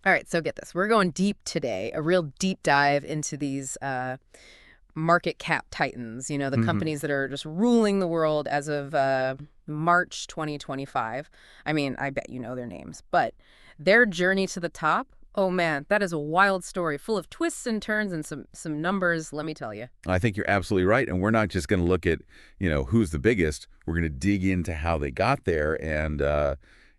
All right, so get this. We're going deep today, a real deep dive into these market cap titans, the Hmm. companies that are just ruling the world as of March 2025. I mean, I bet you know their names, but their journey to the top, oh man, that is a wild story full of twists and turns and some numbers, let me tell you. I think you're absolutely right. And we're not just going to look at, who's the biggest. We're going to dig into how they got there and,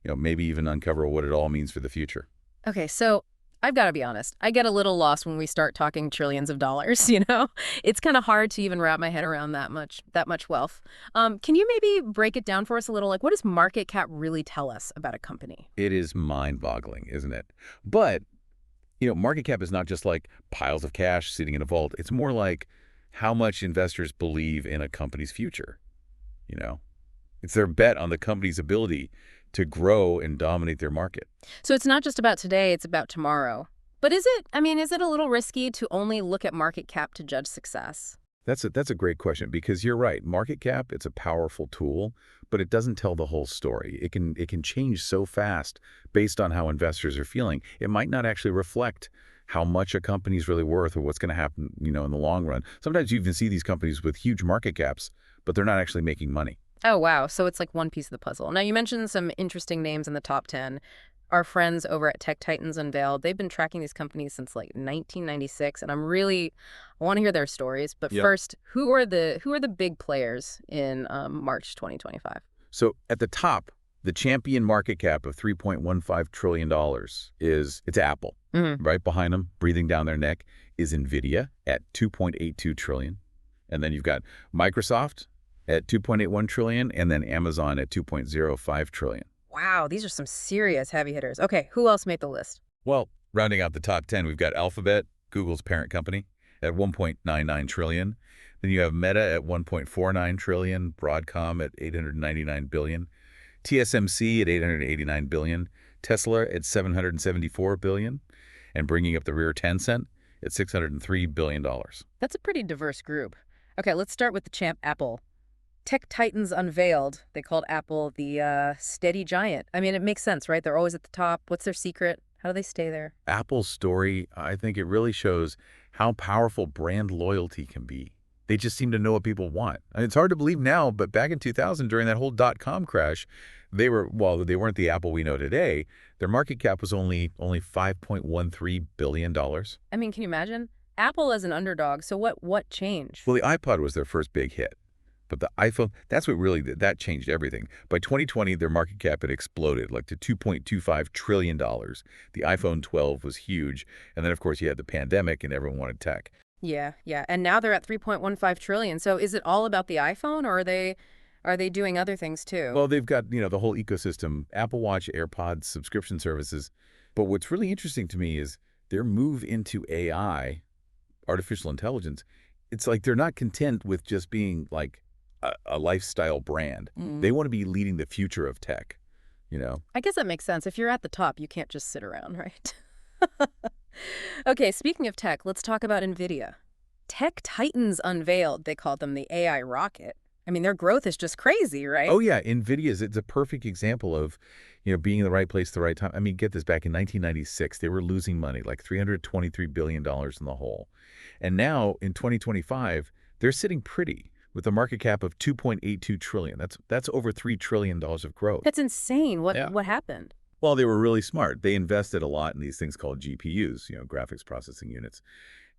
maybe even uncover what it all means for the future. Okay, so I've got to be honest. I get a little lost when we start talking trillions of dollars, It's kind of hard to even wrap my head around that much wealth. Can you maybe break it down for us a little? Like, what does market cap really tell us about a company? It is mind-boggling, isn't it? But, market cap is not just like piles of cash sitting in a vault. It's more like how much investors believe in a company's future, you know? It's their bet on the company's ability to grow and dominate their market. So it's not just about today, it's about tomorrow. But is it a little risky to only look at market cap to judge success? That's a great question because you're right. Market cap, it's a powerful tool, but it doesn't tell the whole story. It can change so fast based on how investors are feeling. It might not actually reflect how much a company's really worth or what's going to happen, in the long run. Sometimes you even see these companies with huge market caps, but they're not actually making money. Oh, wow. So it's like one piece of the puzzle. Now, you mentioned some interesting names in the top 10. Our friends over at Tech Titans Unveiled, they've been tracking these companies since like 1996, and I want to hear their stories. But Yep. first, who are the big players in March 2025? So at the top, the champion market cap of $3.15 trillion it's Apple. Hmm. Right behind them, breathing down their neck, is NVIDIA at $2.82 trillion. And then you've got Microsoft at $2.81 trillion, and then Amazon at $2.05 trillion. Wow, these are some serious heavy hitters. Okay, who else made the list? Well, rounding out the top 10, we've got Alphabet, Google's parent company, at $1.99 trillion. Then you have Meta at $1.49 trillion, Broadcom at $899 billion, TSMC at $889 billion, Tesla at $774 billion, and bringing up the rear, Tencent at $603 billion. That's a pretty diverse group. Okay, let's start with the champ Apple. Tech Titans Unveiled, they called Apple the steady giant. I mean, it makes sense, right? They're always at the top. What's their secret? How do they stay there? Apple's story, I think it really shows how powerful brand loyalty can be. They just seem to know what people want. And it's hard to believe now, but back in 2000, during that whole dot-com crash, they weren't the Apple we know today. Their market cap was only $5.13 billion. I mean, can you imagine? Apple as an underdog. So what changed? Well, the iPod was their first big hit. But the iPhone, that's what really did. That changed everything. By 2020, their market cap had exploded, like to $2.25 trillion. The iPhone 12 was huge. And then, of course, you had the pandemic and everyone wanted tech. Yeah, yeah. And now they're at 3.15 trillion. So is it all about the iPhone, or are they doing other things too? Well, they've got, the whole ecosystem, Apple Watch, AirPods, subscription services. But what's really interesting to me is their move into AI, artificial intelligence. It's like they're not content with just being like a lifestyle brand. They want to be leading the future of tech. I guess that makes sense. If you're at the top, you can't just sit around, right? Okay, speaking of tech, let's talk about NVIDIA. Tech Titans Unveiled, they called them the AI rocket. I mean, their growth is just crazy, right? Oh yeah, it's a perfect example of, being in the right place at the right time. I mean, get this, back in 1996, they were losing money, like $323 billion in the hole. And now in 2025, they're sitting pretty with a market cap of $2.82 trillion. That's over $3 trillion of growth. That's insane. What Yeah. what happened? Well, they were really smart. They invested a lot in these things called GPUs, graphics processing units.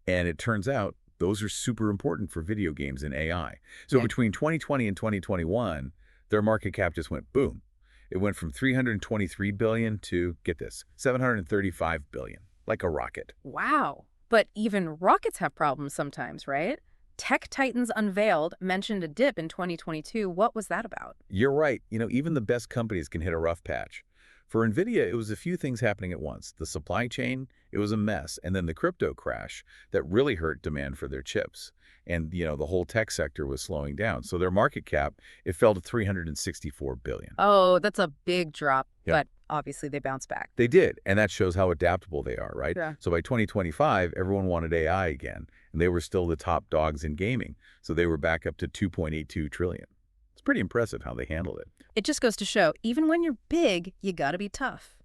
And it turns out those are super important for video games and AI. So Yeah. between 2020 and 2021, their market cap just went boom. It went from 323 billion to, get this, 735 billion, like a rocket. Wow. But even rockets have problems sometimes, right? Tech Titans Unveiled mentioned a dip in 2022. What was that about? You're right. Even the best companies can hit a rough patch. For NVIDIA, it was a few things happening at once. The supply chain, it was a mess. And then the crypto crash that really hurt demand for their chips. And, the whole tech sector was slowing down. So their market cap, it fell to 364 billion. Oh, that's a big drop, Yeah. but obviously they bounced back. They did. And that shows how adaptable they are, right? Yeah. So by 2025, everyone wanted AI again. And they were still the top dogs in gaming. So they were back up to 2.82 trillion. It's pretty impressive how they handled it. It just goes to show, even when you're big, you gotta be tough.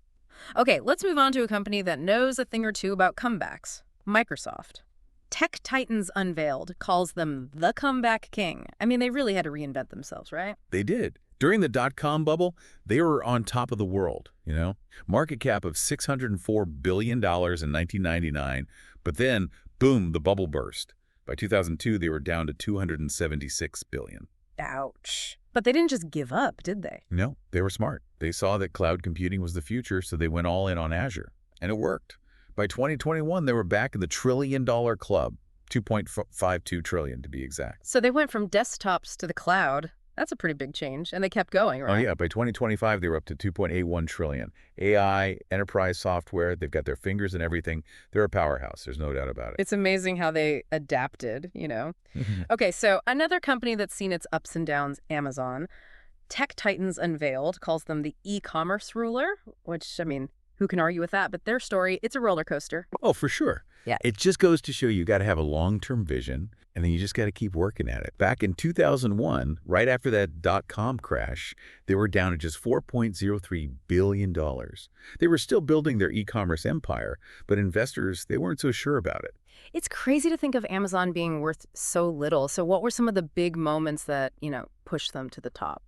Okay, let's move on to a company that knows a thing or two about comebacks. Microsoft. Tech Titans Unveiled calls them the comeback king. I mean, they really had to reinvent themselves, right? They did. During the dot-com bubble, they were on top of the world, you know? Market cap of $604 billion in 1999, but then, boom, the bubble burst. By 2002, they were down to $276 billion. Ouch. But they didn't just give up, did they? No, they were smart. They saw that cloud computing was the future, so they went all in on Azure. And it worked. By 2021, they were back in the trillion-dollar club, 2.52 trillion to be exact. So they went from desktops to the cloud. That's a pretty big change, and they kept going, Oh right? yeah, by 2025, they were up to 2.81 trillion. AI, enterprise software, they've got their fingers in everything. They're a powerhouse, there's no doubt about it. It's amazing how they adapted, you know? Mhm. Okay, so another company that's seen its ups and downs, Amazon. Tech Titans Unveiled calls them the e-commerce ruler, which, I mean, who can argue with that? But their story, it's a roller coaster. Oh, for sure. Yeah. It just goes to show you got to have a long-term vision, and then you just got to keep working at it. Back in 2001, right after that dot-com crash, they were down to just $4.03 billion. They were still building their e-commerce empire, but investors, they weren't so sure about it. It's crazy to think of Amazon being worth so little. So what were some of the big moments that, pushed them to the top?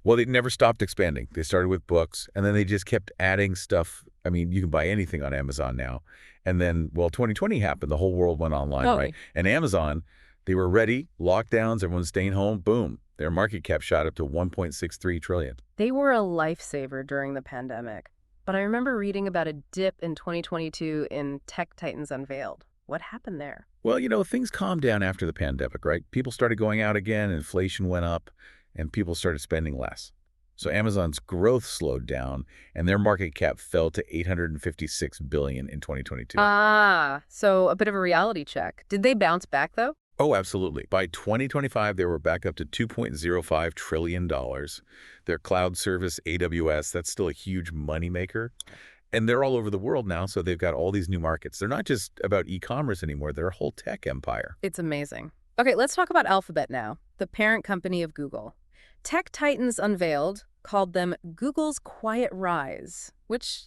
Well, they never stopped expanding. They started with books, and then they just kept adding stuff. I mean, you can buy anything on Amazon now. And then, well, 2020 happened. The whole world went online, right? Totally. And Amazon, they were ready. Lockdowns, everyone's staying home. Boom. Their market cap shot up to 1.63 trillion. They were a lifesaver during the pandemic. But I remember reading about a dip in 2022 in Tech Titans Unveiled. What happened there? Well, things calmed down after the pandemic, right? People started going out again, inflation went up, and people started spending less. So Amazon's growth slowed down, and their market cap fell to $856 billion in 2022. Ah, so a bit of a reality check. Did they bounce back, though? Oh, absolutely. By 2025, they were back up to $2.05 trillion. Their cloud service, AWS, that's still a huge moneymaker. And they're all over the world now, so they've got all these new markets. They're not just about e-commerce anymore. They're a whole tech empire. It's amazing. Okay, let's talk about Alphabet now, the parent company of Google. Tech Titans Unveiled called them Google's quiet rise, which,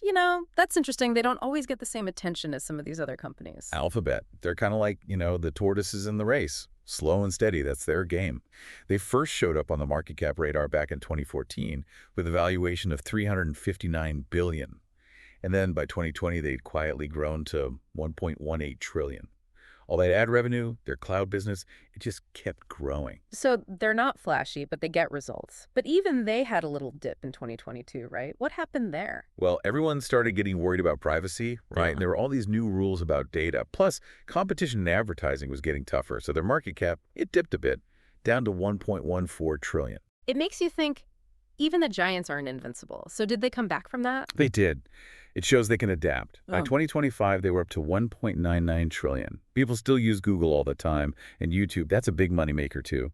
that's interesting. They don't always get the same attention as some of these other companies. Alphabet, they're kind of like, the tortoises in the race. Slow and steady, that's their game. They first showed up on the market cap radar back in 2014 with a valuation of $359 billion. And then by 2020, they'd quietly grown to $1.18 trillion. All that ad revenue, their cloud business, it just kept growing. So they're not flashy, but they get results. But even they had a little dip in 2022, right? What happened there? Well, everyone started getting worried about privacy, right? Yeah. There were all these new rules about data. Plus, competition in advertising was getting tougher. So their market cap, it dipped a bit, down to $1.14 trillion. It makes you think even the giants aren't invincible. So did they come back from that? They did. It shows they can adapt. By Oh. 2025, they were up to $1.99 trillion. People still use Google all the time, and YouTube, that's a big moneymaker too.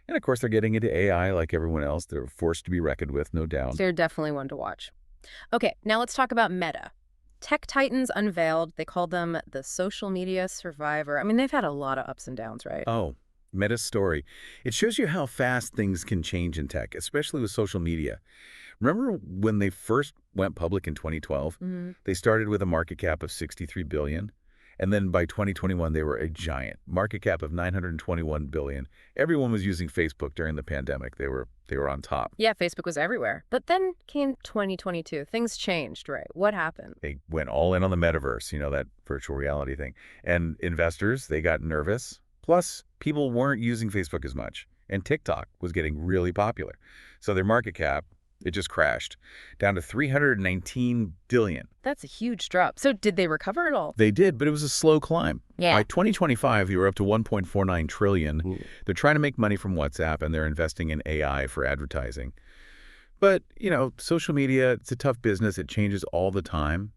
And of course, they're getting into AI like everyone else. They're forced to be reckoned with, no doubt. They're definitely one to watch. Okay, now let's talk about Meta. Tech Titans Unveiled, they called them the social media survivor. I mean, they've had a lot of ups and downs, right? Oh, Meta's story. It shows you how fast things can change in tech, especially with social media. Remember when they first went public in 2012? Mhm. They started with a market cap of $63 billion. And then by 2021, they were a giant market cap of $921 billion. Everyone was using Facebook during the pandemic. They were on top. Yeah, Facebook was everywhere. But then came 2022. Things changed, right? What happened? They went all in on the metaverse, that virtual reality thing. And investors, they got nervous. Plus, people weren't using Facebook as much. And TikTok was getting really popular. So their market cap, it just crashed down to $319 billion. That's a huge drop. So did they recover at all? They did, but it was a slow climb. Yeah. By 2025, you were up to $1.49 trillion. Ooh. They're trying to make money from WhatsApp, and they're investing in AI for advertising. But, social media, it's a tough business. It changes all the time.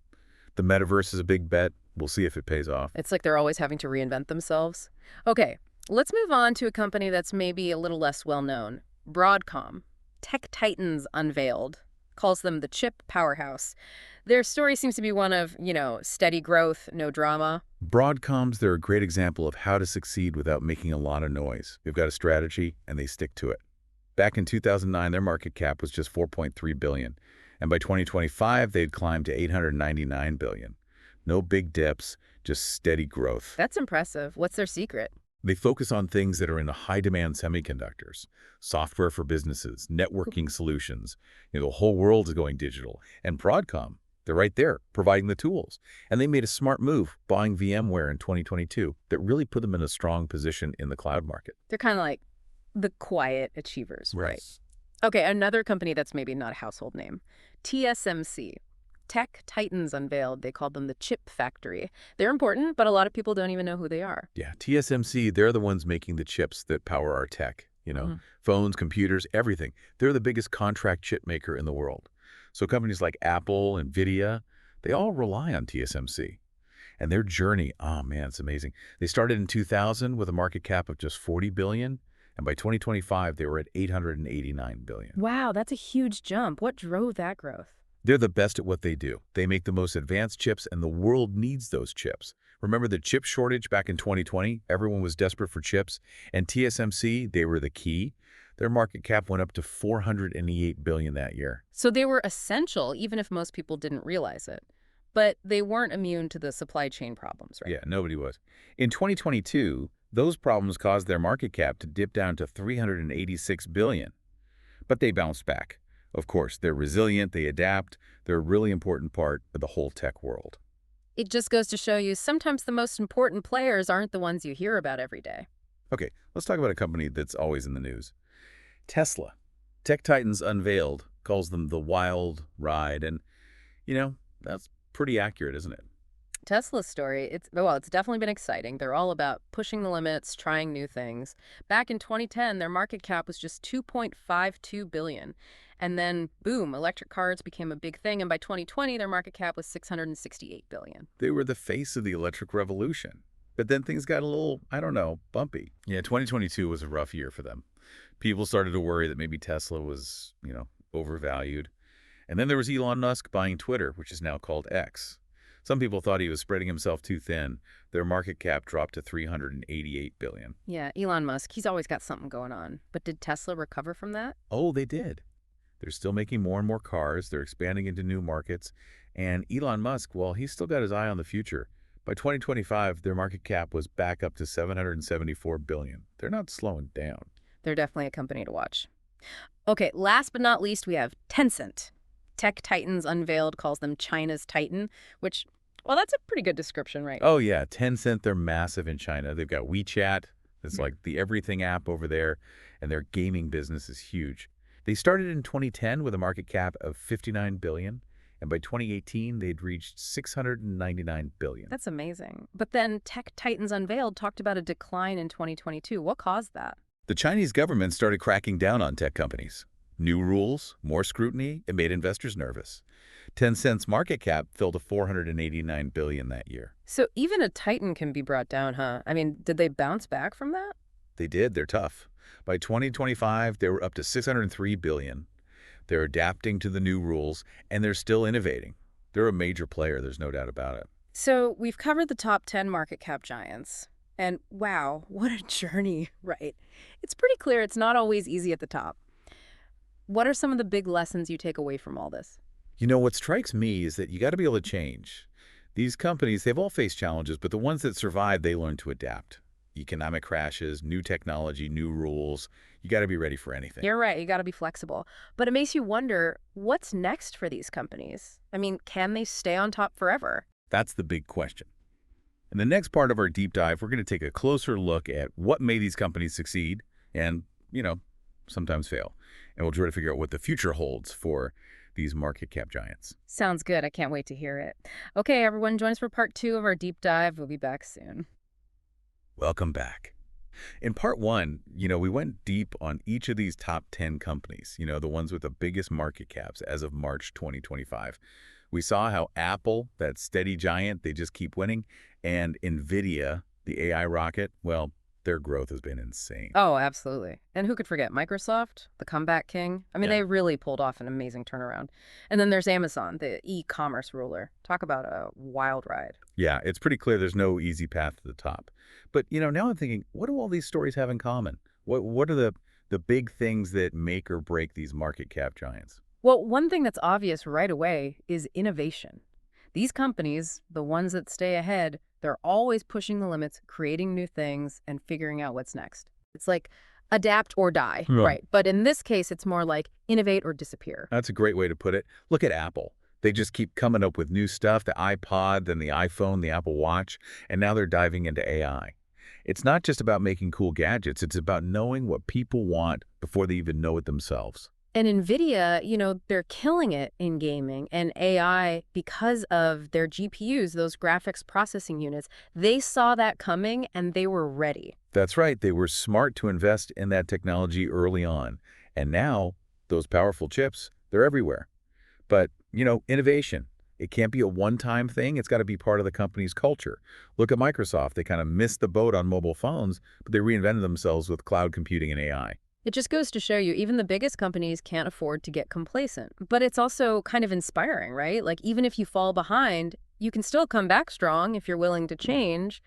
The metaverse is a big bet. We'll see if it pays off. It's like they're always having to reinvent themselves. Okay, let's move on to a company that's maybe a little less well-known. Broadcom. Tech Titans Unveiled calls them the chip powerhouse. Their story seems to be one of, steady growth, no drama. Broadcoms, they're a great example of how to succeed without making a lot of noise. They've got a strategy, and they stick to it. Back in 2009, their market cap was just $4.3 billion. And by 2025, they'd climbed to 899 billion. No big dips, just steady growth. That's impressive. What's their secret? They focus on things that are in the high-demand semiconductors, software for businesses, networking solutions. The whole world is going digital. And Broadcom, they're right there, providing the tools. And they made a smart move, buying VMware in 2022, that really put them in a strong position in the cloud market. They're kind of like the quiet achievers, Right. right? Okay, another company that's maybe not a household name. TSMC. Tech Titans unveiled. They called them the chip factory. They're important, but a lot of people don't even know who they are. Yeah, TSMC, they're the ones making the chips that power our tech, Mhm. phones, computers, everything. They're the biggest contract chip maker in the world. So companies like Apple, NVIDIA, they all rely on TSMC. And their journey, oh man, it's amazing. They started in 2000 with a market cap of just 40 billion, and by 2025, they were at 889 billion. Wow, that's a huge jump. What drove that growth? They're the best at what they do. They make the most advanced chips, and the world needs those chips. Remember the chip shortage back in 2020? Everyone was desperate for chips, and TSMC, they were the key. Their market cap went up to 488 billion that year. So they were essential, even if most people didn't realize it. But they weren't immune to the supply chain problems, right? Yeah, nobody was. In 2022, those problems caused their market cap to dip down to 386 billion. But they bounced back. Of course, they're resilient, they adapt, they're a really important part of the whole tech world. It just goes to show you sometimes the most important players aren't the ones you hear about every day. Okay, let's talk about a company that's always in the news. Tesla. Tech Titans unveiled, calls them the wild ride, and, that's pretty accurate, isn't it? Tesla's story, it's definitely been exciting. They're all about pushing the limits, trying new things. Back in 2010, their market cap was just 2.52 billion. And then, boom, electric cars became a big thing, and by 2020, their market cap was 668 billion. They were the face of the electric revolution. But then things got a little, I don't know, bumpy. Yeah, 2022 was a rough year for them. People started to worry that maybe Tesla was, overvalued. And then there was Elon Musk buying Twitter, which is now called X. Some people thought he was spreading himself too thin. Their market cap dropped to 388 billion. Yeah, Elon Musk, he's always got something going on. But did Tesla recover from that? Oh, they did. They're still making more and more cars. They're expanding into new markets. And Elon Musk, well, he's still got his eye on the future. By 2025, their market cap was back up to 774 billion. They're not slowing down. They're definitely a company to watch. Okay, last but not least, we have Tencent. Tech Titans unveiled calls them China's Titan, which, well, that's a pretty good description, right? Oh, yeah. Tencent, they're massive in China. They've got WeChat. It's like the everything app over there. And their gaming business is huge. They started in 2010 with a market cap of 59 billion. And by 2018, they'd reached 699 billion. That's amazing. But then Tech Titans Unveiled talked about a decline in 2022. What caused that? The Chinese government started cracking down on tech companies. New rules, more scrutiny, it made investors nervous. Tencent's market cap fell to 489 billion that year. So even a Titan can be brought down, huh? I mean, did they bounce back from that? They did, they're tough. By 2025, they were up to 603 billion. They're adapting to the new rules, and they're still innovating. They're a major player, there's no doubt about it. So we've covered the top 10 market cap giants. And wow, what a journey, right? It's pretty clear it's not always easy at the top. What are some of the big lessons you take away from all this? What strikes me is that you got to be able to change. These companies, they've all faced challenges, but the ones that survive, they learn to adapt. Economic crashes, new technology, new rules. You got to be ready for anything. You're right, you got to be flexible. But it makes you wonder, what's next for these companies? I mean, can they stay on top forever? That's the big question. In the next part of our deep dive, we're going to take a closer look at what made these companies succeed and, sometimes fail. And we'll try to figure out what the future holds for these market cap giants. Sounds good. I can't wait to hear it. Okay, everyone, join us for part 2 of our deep dive. We'll be back soon. Welcome back. In part 1, we went deep on each of these top 10 companies, the ones with the biggest market caps as of March 2025. We saw how Apple, that steady giant, they just keep winning, and NVIDIA, the AI rocket, well, their growth has been insane. Oh, absolutely. And who could forget Microsoft, the comeback king? I mean, Yeah. they really pulled off an amazing turnaround. And then there's Amazon, the e-commerce ruler. Talk about a wild ride. Yeah, it's pretty clear there's no easy path to the top. But, now I'm thinking, what do all these stories have in common? What are the big things that make or break these market cap giants? Well, one thing that's obvious right away is innovation. These companies, the ones that stay ahead, they're always pushing the limits, creating new things, and figuring out what's next. It's like adapt or die, Right. right? But in this case, it's more like innovate or disappear. That's a great way to put it. Look at Apple. They just keep coming up with new stuff, the iPod, then the iPhone, the Apple Watch, and now they're diving into AI. It's not just about making cool gadgets, it's about knowing what people want before they even know it themselves. And NVIDIA, they're killing it in gaming and AI because of their GPUs, those graphics processing units. They saw that coming and they were ready. That's right, they were smart to invest in that technology early on. And now, those powerful chips, they're everywhere. But, innovation, it can't be a one-time thing. It's got to be part of the company's culture. Look at Microsoft. They kind of missed the boat on mobile phones, but they reinvented themselves with cloud computing and AI. It just goes to show you, even the biggest companies can't afford to get complacent. But it's also kind of inspiring, right? Like, even if you fall behind, you can still come back strong if you're willing to change.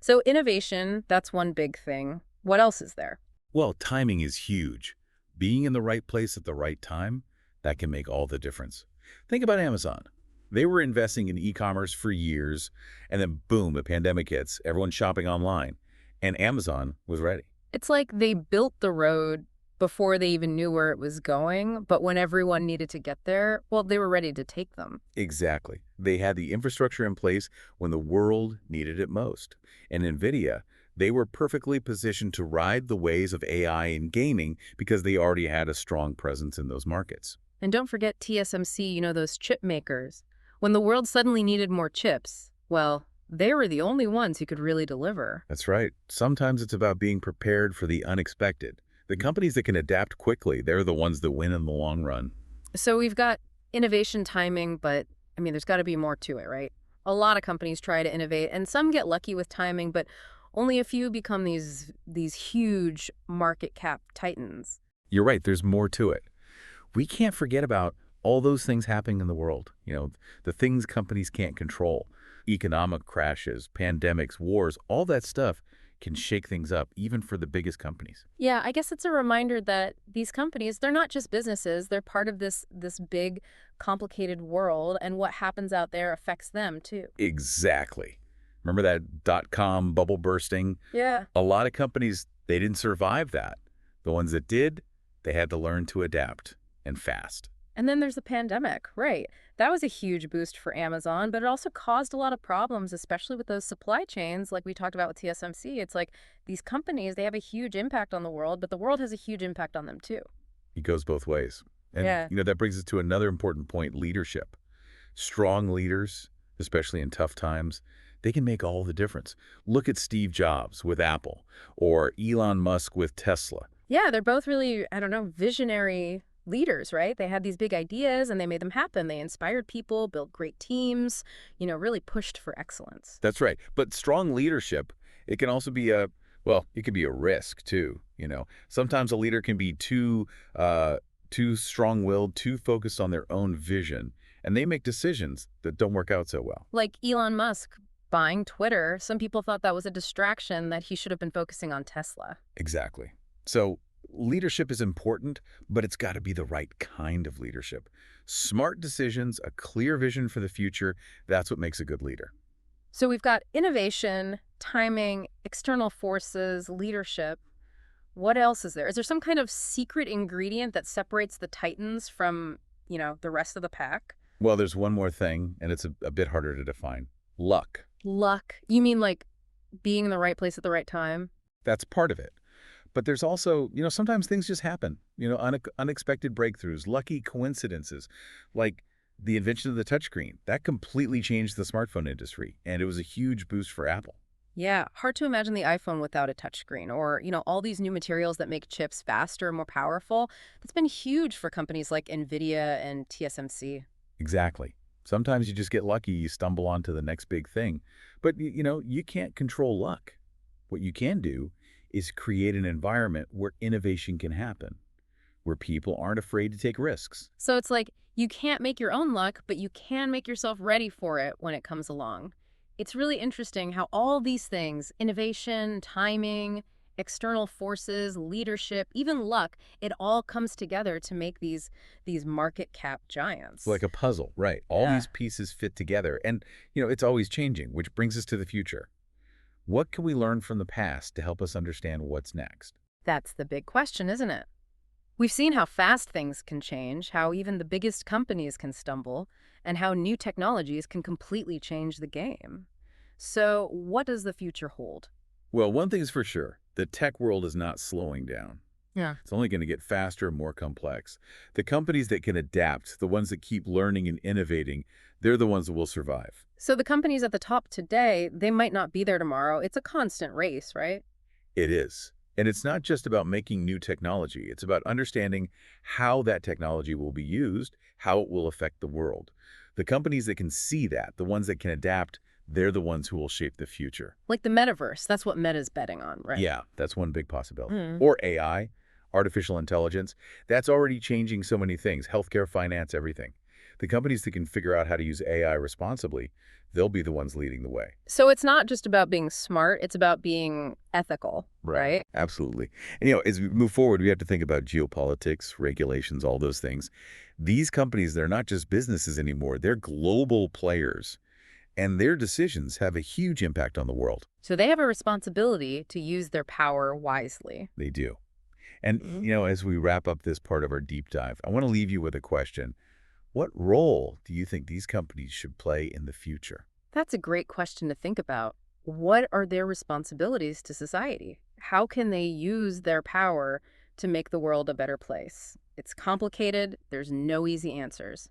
So innovation, that's one big thing. What else is there? Well, timing is huge. Being in the right place at the right time, that can make all the difference. Think about Amazon. They were investing in e-commerce for years, and then boom, the pandemic hits, everyone's shopping online, and Amazon was ready. It's like they built the road before they even knew where it was going, but when everyone needed to get there, well, they were ready to take them. Exactly. They had the infrastructure in place when the world needed it most. And NVIDIA, they were perfectly positioned to ride the waves of AI in gaming because they already had a strong presence in those markets. And don't forget TSMC, those chip makers. When the world suddenly needed more chips, well, they were the only ones who could really deliver. That's right. Sometimes it's about being prepared for the unexpected. The companies that can adapt quickly, they're the ones that win in the long run. So we've got innovation timing, but I mean, there's got to be more to it, right? A lot of companies try to innovate, and some get lucky with timing, but only a few become these huge market cap titans. You're right, there's more to it. We can't forget about all those things happening in the world, the things companies can't control. Economic crashes, pandemics, wars, all that stuff can shake things up, even for the biggest companies. Yeah, I guess it's a reminder that these companies, they're not just businesses, they're part of this big, complicated world, and what happens out there affects them too. Exactly. Remember that dot-com bubble bursting? Yeah. A lot of companies, they didn't survive that. The ones that did, they had to learn to adapt, and fast. And then there's the pandemic, right? That was a huge boost for Amazon, but it also caused a lot of problems, especially with those supply chains, like we talked about with TSMC. It's like these companies, they have a huge impact on the world, but the world has a huge impact on them too. It goes both ways. And, Yeah. that brings us to another important point, leadership. Strong leaders, especially in tough times, they can make all the difference. Look at Steve Jobs with Apple or Elon Musk with Tesla. Yeah, they're both really, I don't know, visionary leaders, right? They had these big ideas and they made them happen. They inspired people, built great teams, really pushed for excellence. That's right. But strong leadership, it can also be it could be a risk too. Sometimes a leader can be too strong-willed, too focused on their own vision, and they make decisions that don't work out so well. Like Elon Musk buying Twitter, some people thought that was a distraction, that he should have been focusing on Tesla. Exactly. So leadership is important, but it's got to be the right kind of leadership. Smart decisions, a clear vision for the future, that's what makes a good leader. So we've got innovation, timing, external forces, leadership. What else is there? Is there some kind of secret ingredient that separates the titans from, the rest of the pack? Well, there's one more thing, and it's a bit harder to define. Luck. Luck. You mean like being in the right place at the right time? That's part of it. But there's also, sometimes things just happen, unexpected breakthroughs, lucky coincidences, like the invention of the touchscreen. That completely changed the smartphone industry, and it was a huge boost for Apple. Yeah, hard to imagine the iPhone without a touchscreen or, all these new materials that make chips faster and more powerful. That's been huge for companies like NVIDIA and TSMC. Exactly. Sometimes you just get lucky, you stumble onto the next big thing. But, you can't control luck. What you can do is create an environment where innovation can happen, where people aren't afraid to take risks. So it's like you can't make your own luck, but you can make yourself ready for it when it comes along. It's really interesting how all these things, innovation, timing, External forces, leadership, even luck, it all comes together to make these market cap giants. Like a puzzle, right? All Yeah. these pieces fit together. And, it's always changing, which brings us to the future. What can we learn from the past to help us understand what's next? That's the big question, isn't it? We've seen how fast things can change, how even the biggest companies can stumble, and how new technologies can completely change the game. So, what does the future hold? Well, one thing is for sure, the tech world is not slowing down. Yeah. It's only going to get faster and more complex. The companies that can adapt, the ones that keep learning and innovating, they're the ones that will survive. So, the companies at the top today, they might not be there tomorrow. It's a constant race, right? It is. And it's not just about making new technology. It's about understanding how that technology will be used, how it will affect the world. The companies that can see that, the ones that can adapt, they're the ones who will shape the future. Like the metaverse, that's what Meta's betting on, right? Yeah, that's one big possibility. Mm. Or AI, artificial intelligence. That's already changing so many things, healthcare, finance, everything. The companies that can figure out how to use AI responsibly, they'll be the ones leading the way. So, it's not just about being smart, it's about being ethical, right? Absolutely. And, as we move forward, we have to think about geopolitics, regulations, all those things. These companies, they're not just businesses anymore. They're global players, and their decisions have a huge impact on the world. So, they have a responsibility to use their power wisely. They do. And, Mhm. as we wrap up this part of our deep dive, I want to leave you with a question. What role do you think these companies should play in the future? That's a great question to think about. What are their responsibilities to society? How can they use their power to make the world a better place? It's complicated. There's no easy answers.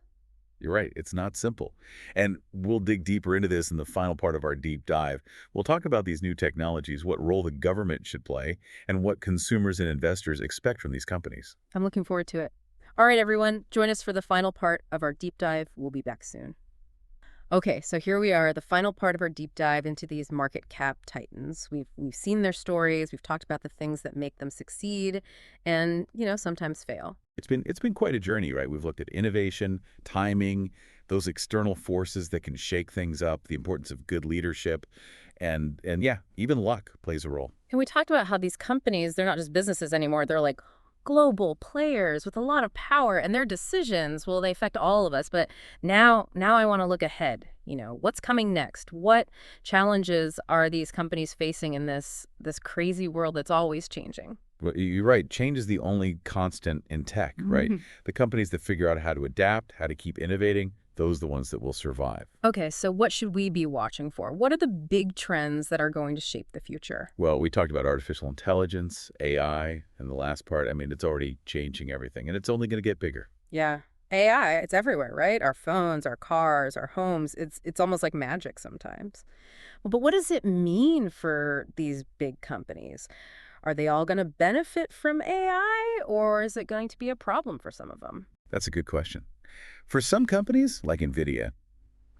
You're right. It's not simple. And we'll dig deeper into this in the final part of our deep dive. We'll talk about these new technologies, what role the government should play, and what consumers and investors expect from these companies. I'm looking forward to it. All right, everyone, join us for the final part of our deep dive. We'll be back soon. Okay, so here we are, the final part of our deep dive into these market cap titans. We've seen their stories, we've talked about the things that make them succeed and, sometimes fail. It's been quite a journey, right? We've looked at innovation, timing, those external forces that can shake things up, the importance of good leadership, and yeah, even luck plays a role. And we talked about how these companies, they're not just businesses anymore, they're like global players with a lot of power and their decisions, well, they affect all of us. But now I want to look ahead. What's coming next? What challenges are these companies facing in this crazy world that's always changing? Well, you're right. Change is the only constant in tech, right? Mhm. The companies that figure out how to adapt, how to keep innovating, those are the ones that will survive. Okay, so what should we be watching for? What are the big trends that are going to shape the future? Well, we talked about artificial intelligence, AI, and the last part, I mean, it's already changing everything, and it's only going to get bigger. Yeah. AI, it's everywhere, right? Our phones, our cars, our homes. It's almost like magic sometimes. Well, but what does it mean for these big companies? Are they all going to benefit from AI, or is it going to be a problem for some of them? That's a good question. For some companies, like NVIDIA,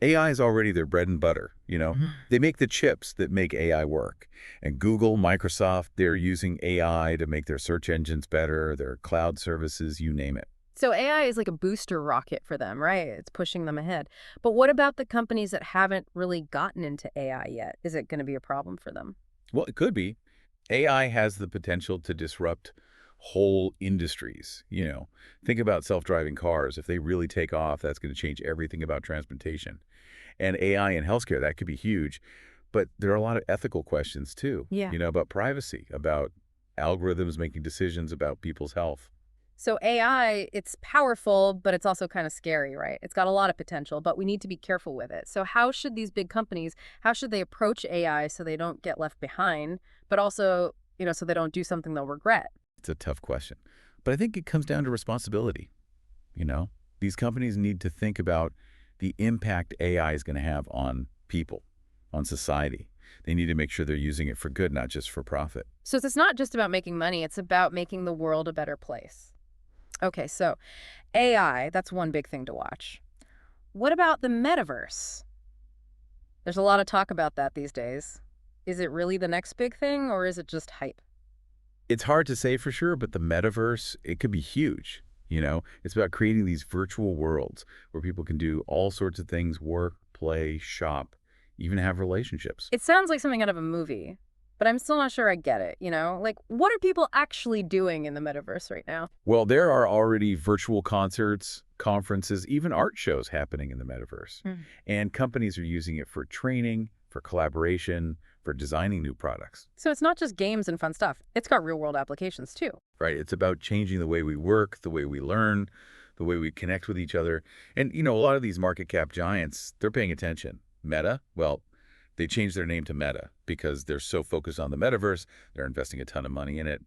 AI is already their bread and butter, Mhm. They make the chips that make AI work. And Google, Microsoft, they're using AI to make their search engines better, their cloud services, you name it. So AI is like a booster rocket for them, right? It's pushing them ahead. But what about the companies that haven't really gotten into AI yet? Is it going to be a problem for them? Well, it could be. AI has the potential to disrupt whole industries, Think about self-driving cars. If they really take off, that's going to change everything about transportation. And AI in healthcare, that could be huge. But there are a lot of ethical questions too, Yeah. about privacy, about algorithms making decisions about people's health. So AI, it's powerful, but it's also kind of scary, right? It's got a lot of potential, but we need to be careful with it. So how should these big companies, how should they approach AI so they don't get left behind, but also, so they don't do something they'll regret? It's a tough question. But I think it comes down to responsibility, you know? These companies need to think about the impact AI is going to have on people, on society. They need to make sure they're using it for good, not just for profit. So it's not just about making money, it's about making the world a better place. Okay, so AI, that's one big thing to watch. What about the metaverse? There's a lot of talk about that these days. Is it really the next big thing or is it just hype? It's hard to say for sure, but the metaverse, it could be huge. It's about creating these virtual worlds where people can do all sorts of things, work, play, shop, even have relationships. It sounds like something out of a movie. but I'm still not sure I get it, you know? Like, what are people actually doing in the metaverse right now? Well, there are already virtual concerts, conferences, even art shows happening in the metaverse. Mm. And companies are using it for training, for collaboration, for designing new products, So it's not just games and fun stuff. It's got real-world applications, too. right? It's about changing the way we work, the way we learn, the way we connect with each other. And, a lot of these market cap giants, they're paying attention. Meta, well, they changed their name to Meta because they're so focused on the metaverse. They're investing a ton of money in it.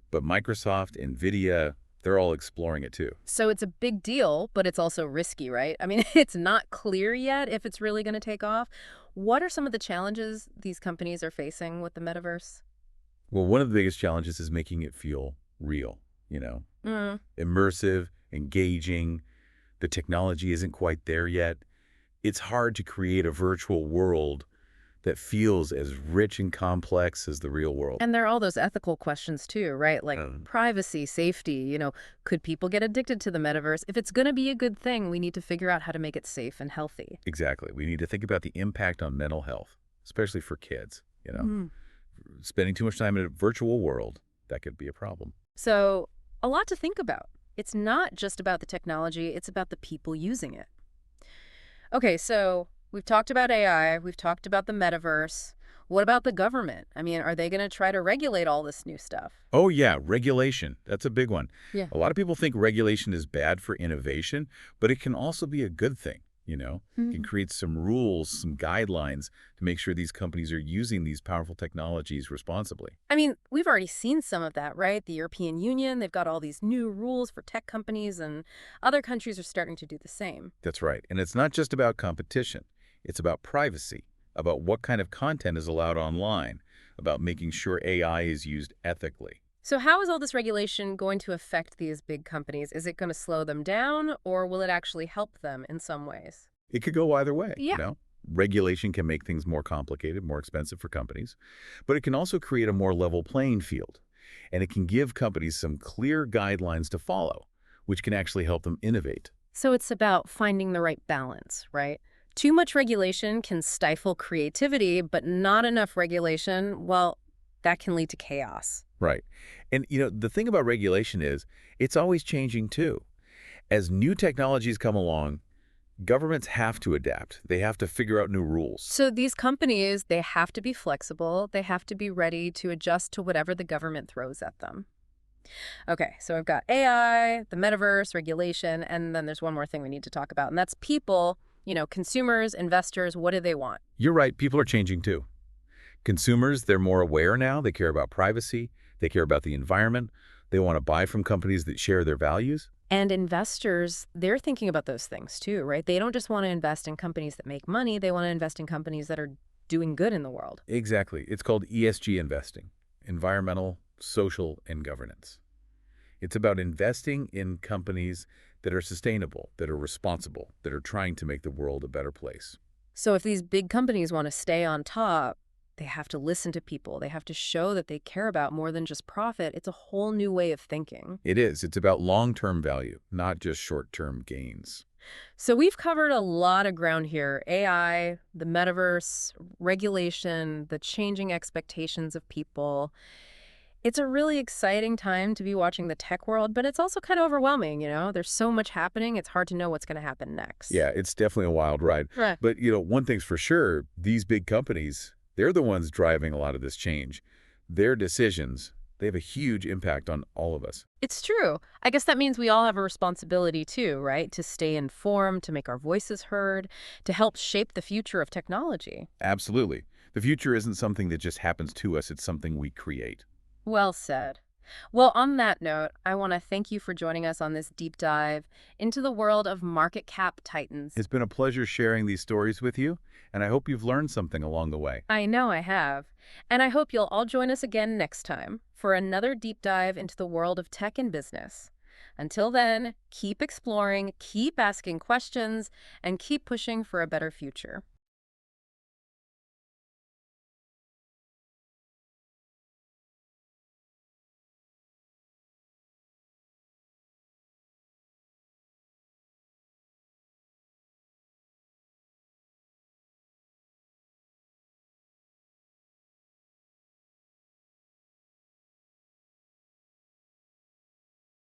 But Microsoft, NVIDIA, they're all exploring it too. So it's a big deal, but it's also risky, right? I mean, it's not clear yet if it's really going to take off. What are some of the challenges these companies are facing with the metaverse? Well, one of the biggest challenges is making it feel real, Mm. immersive, engaging. The technology isn't quite there yet. It's hard to create a virtual world that feels as rich and complex as the real world. And there are all those ethical questions too, right? Like Um, privacy, safety, could people get addicted to the metaverse? If it's going to be a good thing, we need to figure out how to make it safe and healthy. exactly. We need to think about the impact on mental health, especially for kids. Mm. Spending too much time in a virtual world, that could be a problem. So, a lot to think about. It's not just about the technology, it's about the people using it. Okay, so we've talked about AI, we've talked about the metaverse. What about the government? I mean, are they going to try to regulate all this new stuff? Oh, yeah, regulation. That's a big one. Yeah. A lot of people think regulation is bad for innovation, but it can also be a good thing. It can Mhm. create some rules, some guidelines to make sure these companies are using these powerful technologies responsibly. I mean, we've already seen some of that, right? The European Union, they've got all these new rules for tech companies, and other countries are starting to do the same. That's right. And it's not just about competition. It's about privacy, about what kind of content is allowed online, about making sure AI is used ethically. So how is all this regulation going to affect these big companies? Is it going to slow them down, or will it actually help them in some ways? It could go either way, Yeah. Regulation can make things more complicated, more expensive for companies, but it can also create a more level playing field. And it can give companies some clear guidelines to follow, which can actually help them innovate. So it's about finding the right balance, right? Too much regulation can stifle creativity, but not enough regulation, well, that can lead to chaos. Right. And, the thing about regulation is it's always changing too. As new technologies come along, governments have to adapt. They have to figure out new rules. So these companies, they have to be flexible. They have to be ready to adjust to whatever the government throws at them. Okay, so I've got AI, the metaverse, regulation, and then there's one more thing we need to talk about, and that's people, consumers, investors, what do they want? You're right, people are changing too. Consumers, they're more aware now. They care about privacy. They care about the environment. They want to buy from companies that share their values. And investors, they're thinking about those things too, right? They don't just want to invest in companies that make money. They want to invest in companies that are doing good in the world. Exactly. It's called ESG investing, environmental, social, and governance. It's about investing in companies that are sustainable, that are responsible, that are trying to make the world a better place. So if these big companies want to stay on top, they have to listen to people. They have to show that they care about more than just profit. It's a whole new way of thinking. It is. It's about long-term value, not just short-term gains. So we've covered a lot of ground here. AI, the metaverse, regulation, the changing expectations of people. It's a really exciting time to be watching the tech world, but it's also kind of overwhelming. There's so much happening, it's hard to know what's going to happen next. Yeah, it's definitely a wild ride. Right. But, one thing's for sure, these big companies, they're the ones driving a lot of this change. Their decisions, they have a huge impact on all of us. It's true. I guess that means we all have a responsibility too, right? To stay informed, to make our voices heard, to help shape the future of technology. Absolutely. The future isn't something that just happens to us. It's something we create. Well said. Well, on that note, I want to thank you for joining us on this deep dive into the world of market cap titans. It's been a pleasure sharing these stories with you, and I hope you've learned something along the way. I know I have. And I hope you'll all join us again next time for another deep dive into the world of tech and business. Until then, keep exploring, keep asking questions, and keep pushing for a better future.